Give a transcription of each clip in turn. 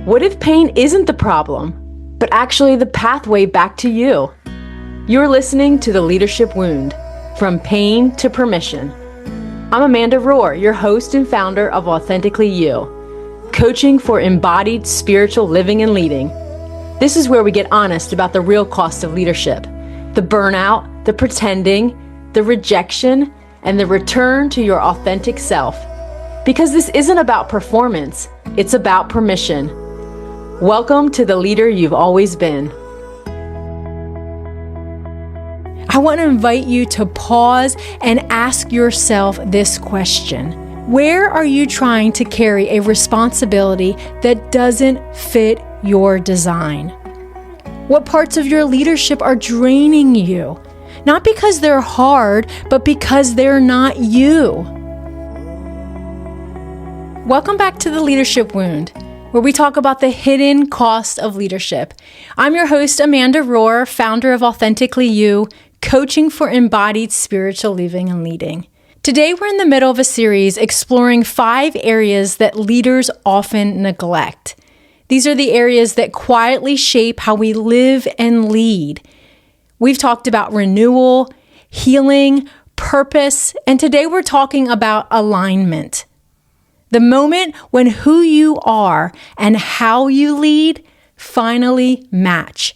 What if pain isn't the problem, but actually the pathway back to you? You're listening to The Leadership Wound, From Pain to Permission. I'm Amanda Rohr, your host and founder of Authentically You, coaching for embodied spiritual living and leading. This is where we get honest about the real cost of leadership, the burnout, the pretending, the rejection, and the return to your authentic self. Because this isn't about performance, it's about permission. Welcome to the leader you've always been. I want to invite you to pause and ask yourself this question. Where are you trying to carry a responsibility that doesn't fit your design? What parts of your leadership are draining you? Not because they're hard, but because they're not you. Welcome back to The Leadership Wound, where we talk about the hidden cost of leadership. I'm your host, Amanda Rohr, founder of Authentically You, coaching for embodied spiritual living and leading. Today, we're in the middle of a series exploring 5 areas that leaders often neglect. These are the areas that quietly shape how we live and lead. We've talked about renewal, healing, purpose, and today we're talking about alignment. The moment when who you are and how you lead finally match.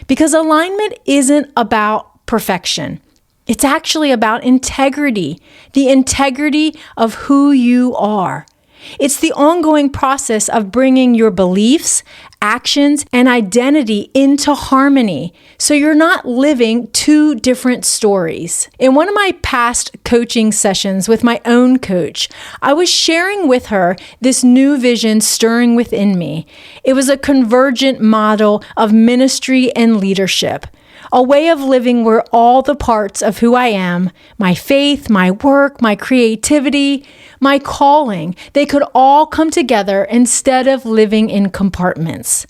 Because alignment isn't about perfection. It's actually about integrity, the integrity of who you are. It's the ongoing process of bringing your beliefs, actions, and identity into harmony, so you're not living 2 different stories. In one of my past coaching sessions with my own coach, I was sharing with her this new vision stirring within me. It was a convergent model of ministry and leadership. A way of living where all the parts of who I am, my faith, my work, my creativity, my calling, they could all come together instead of living in compartments.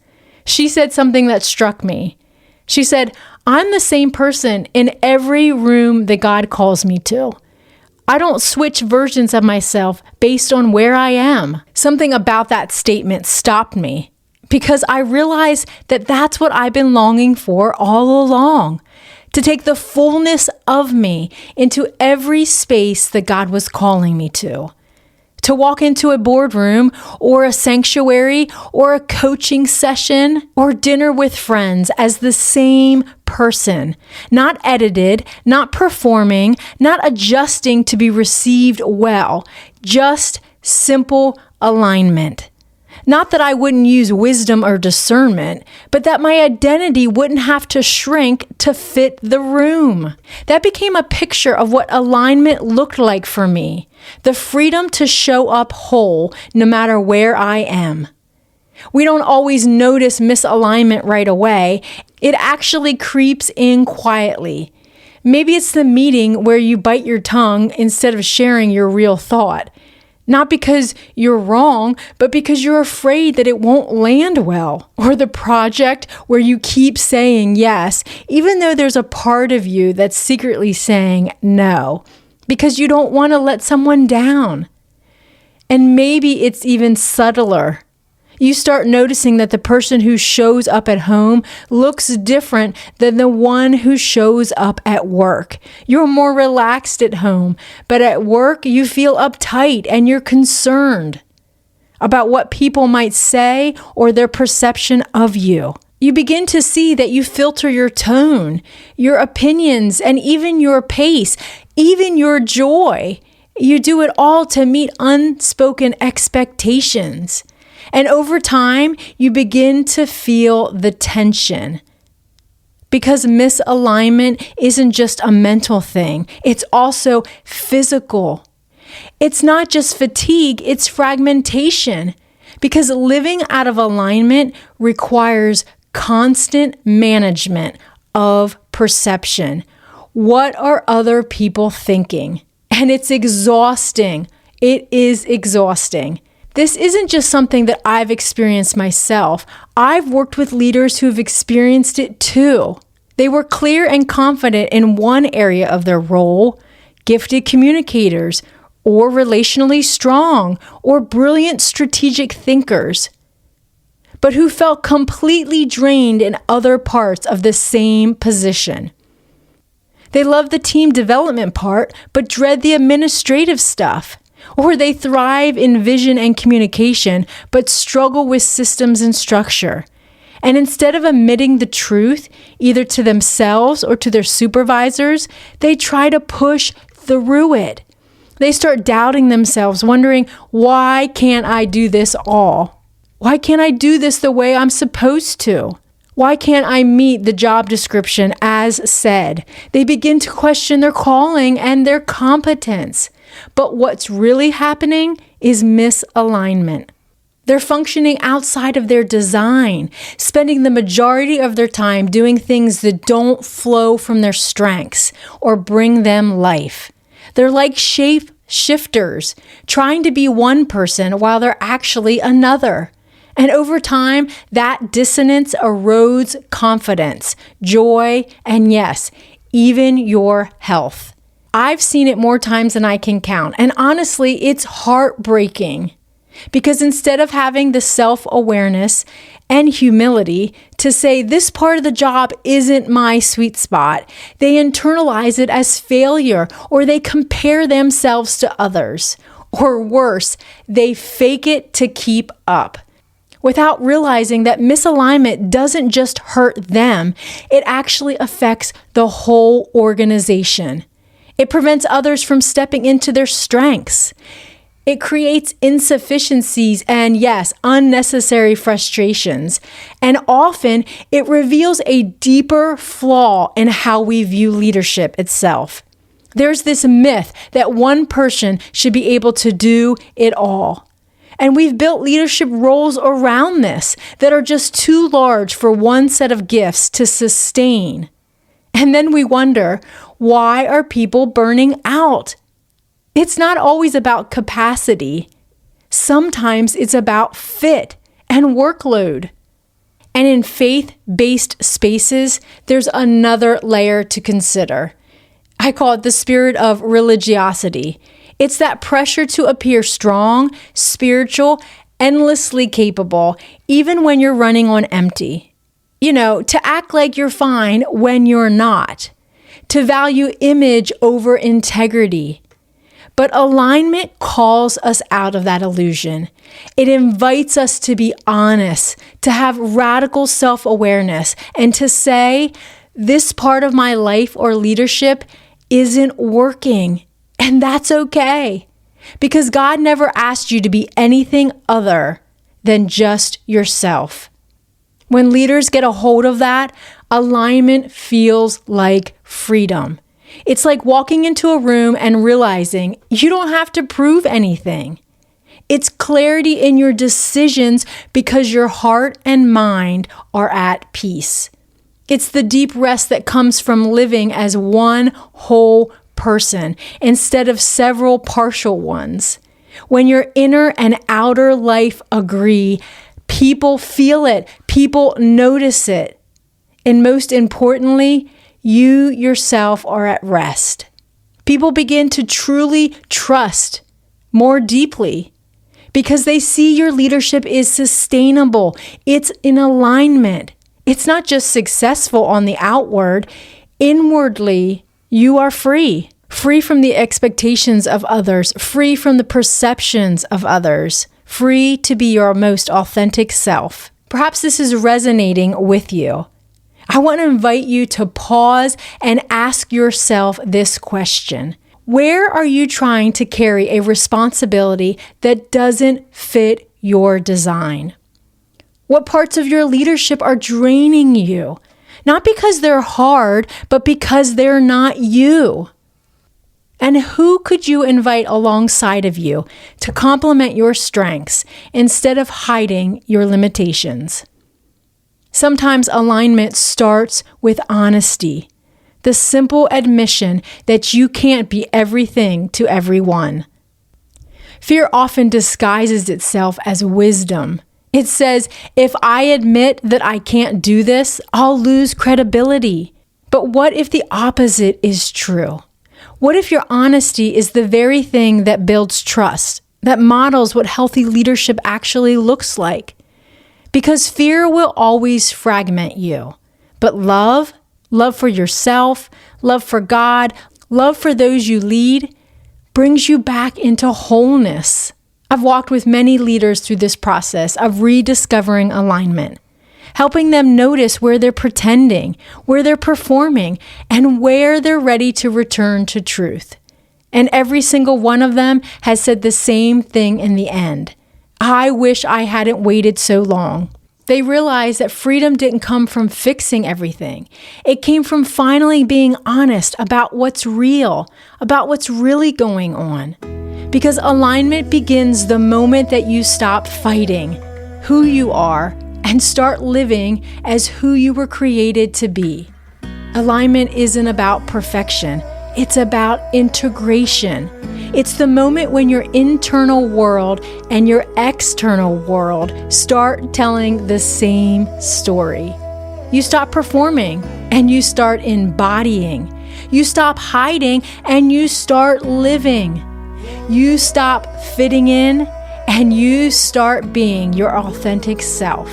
She said something that struck me. She said, I'm the same person in every room that God calls me to. I don't switch versions of myself based on where I am. Something about that statement stopped me. Because I realized that that's what I've been longing for all along, to take the fullness of me into every space that God was calling me to walk into a boardroom or a sanctuary or a coaching session or dinner with friends as the same person, not edited, not performing, not adjusting to be received well, just simple alignment. Not that I wouldn't use wisdom or discernment, but that my identity wouldn't have to shrink to fit the room. That became a picture of what alignment looked like for me. The freedom to show up whole no matter where I am. We don't always notice misalignment right away. It actually creeps in quietly. Maybe it's the meeting where you bite your tongue instead of sharing your real thought. Not because you're wrong, but because you're afraid that it won't land well. Or the project where you keep saying yes, even though there's a part of you that's secretly saying no, because you don't want to let someone down. And maybe it's even subtler. You start noticing that the person who shows up at home looks different than the one who shows up at work. You're more relaxed at home, but at work you feel uptight and you're concerned about what people might say or their perception of you. You begin to see that you filter your tone, your opinions, and even your pace, even your joy. You do it all to meet unspoken expectations. And over time, you begin to feel the tension. Because misalignment isn't just a mental thing, it's also physical. It's not just fatigue, it's fragmentation. Because living out of alignment requires constant management of perception. What are other people thinking? And it's exhausting. It is exhausting. This isn't just something that I've experienced myself. I've worked with leaders who've experienced it too. They were clear and confident in one area of their role, gifted communicators, or relationally strong, or brilliant strategic thinkers. but who felt completely drained in other parts of the same position. They love the team development part, but dread the administrative stuff. Or they thrive in vision and communication, but struggle with systems and structure. And instead of admitting the truth, either to themselves or to their supervisors, they try to push through it. They start doubting themselves, wondering, why can't I do this all? Why can't I do this the way I'm supposed to? Why can't I meet the job description as said? They begin to question their calling and their competence. But what's really happening is misalignment. They're functioning outside of their design, spending the majority of their time doing things that don't flow from their strengths or bring them life. They're like shape shifters, trying to be one person while they're actually another. And over time, that dissonance erodes confidence, joy, and yes, even your health. I've seen it more times than I can count. And honestly, it's heartbreaking because instead of having the self-awareness and humility to say this part of the job isn't my sweet spot, they internalize it as failure, or they compare themselves to others. Or worse, they fake it to keep up, without realizing that misalignment doesn't just hurt them, it actually affects the whole organization. It prevents others from stepping into their strengths. It creates insufficiencies and, yes, unnecessary frustrations. And often, it reveals a deeper flaw in how we view leadership itself. There's this myth that one person should be able to do it all. And we've built leadership roles around this that are just too large for one set of gifts to sustain. And then we wonder, why are people burning out? It's not always about capacity. Sometimes it's about fit and workload. And in faith-based spaces, there's another layer to consider. I call it the spirit of religiosity. It's that pressure to appear strong, spiritual, endlessly capable, even when you're running on empty. To act like you're fine when you're not. To value image over integrity. But alignment calls us out of that illusion. It invites us to be honest, to have radical self-awareness, and to say, this part of my life or leadership isn't working. And that's okay, because God never asked you to be anything other than just yourself. When leaders get a hold of that, alignment feels like freedom. It's like walking into a room and realizing you don't have to prove anything. It's clarity in your decisions because your heart and mind are at peace. It's the deep rest that comes from living as one whole person instead of several partial ones. When your inner and outer life agree, people feel it, people notice it. And most importantly, you yourself are at rest. People begin to truly trust more deeply because they see your leadership is sustainable. It's in alignment. It's not just successful on the outward. Inwardly, you are free from the expectations of others, free from the perceptions of others, free to be your most authentic self. Perhaps this is resonating with you. I want to invite you to pause and ask yourself this question. Where are you trying to carry a responsibility that doesn't fit your design? What parts of your leadership are draining you? Not because they're hard, but because they're not you. And who could you invite alongside of you to complement your strengths instead of hiding your limitations? Sometimes alignment starts with honesty, the simple admission that you can't be everything to everyone. Fear often disguises itself as wisdom. It says, if I admit that I can't do this, I'll lose credibility. But what if the opposite is true? What if your honesty is the very thing that builds trust, that models what healthy leadership actually looks like? because fear will always fragment you. But love for yourself, love for God, love for those you lead, brings you back into wholeness. I've walked with many leaders through this process of rediscovering alignment, helping them notice where they're pretending, where they're performing, and where they're ready to return to truth. And every single one of them has said the same thing in the end. I wish I hadn't waited so long. They realized that freedom didn't come from fixing everything. It came from finally being honest about what's real, about what's really going on. Because alignment begins the moment that you stop fighting who you are and start living as who you were created to be. Alignment isn't about perfection. It's about integration. It's the moment when your internal world and your external world start telling the same story. You stop performing and you start embodying. You stop hiding and you start living. You stop fitting in and you start being your authentic self.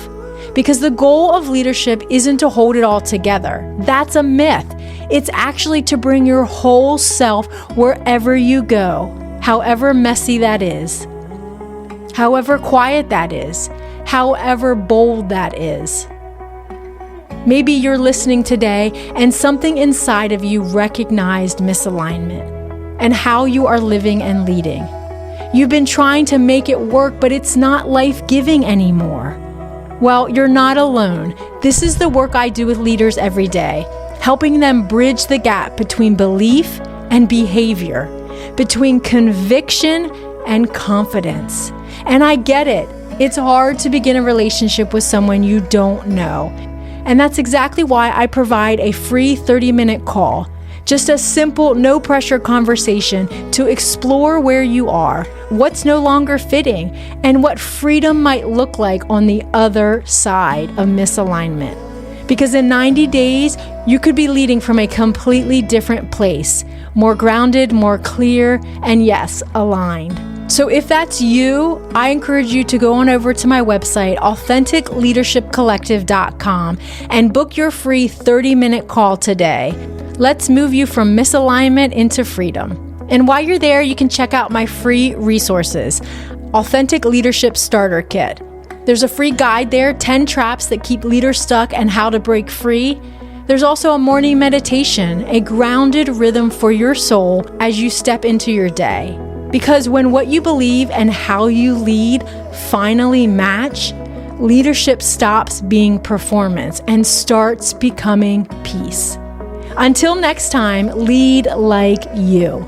Because the goal of leadership isn't to hold it all together. That's a myth. It's actually to bring your whole self wherever you go, however messy that is, however quiet that is, however bold that is. Maybe you're listening today and something inside of you recognized misalignment and how you are living and leading. You've been trying to make it work, but it's not life-giving anymore. Well, you're not alone. This is the work I do with leaders every day, helping them bridge the gap between belief and behavior, between conviction and confidence. And I get it. It's hard to begin a relationship with someone you don't know. And that's exactly why I provide a free 30-minute call. Just a simple, no-pressure conversation to explore where you are, what's no longer fitting, and what freedom might look like on the other side of misalignment. Because in 90 days, you could be leading from a completely different place, more grounded, more clear, and yes, aligned. So if that's you, I encourage you to go on over to my website, authenticleadershipcollective.com, and book your free 30-minute call today. Let's move you from misalignment into freedom. And while you're there, you can check out my free resources, Authentic Leadership Starter Kit. There's a free guide there, 10 traps that keep leaders stuck and how to break free. There's also a morning meditation, a grounded rhythm for your soul as you step into your day. Because when what you believe and how you lead finally match, leadership stops being performance and starts becoming peace. Until next time, lead like you.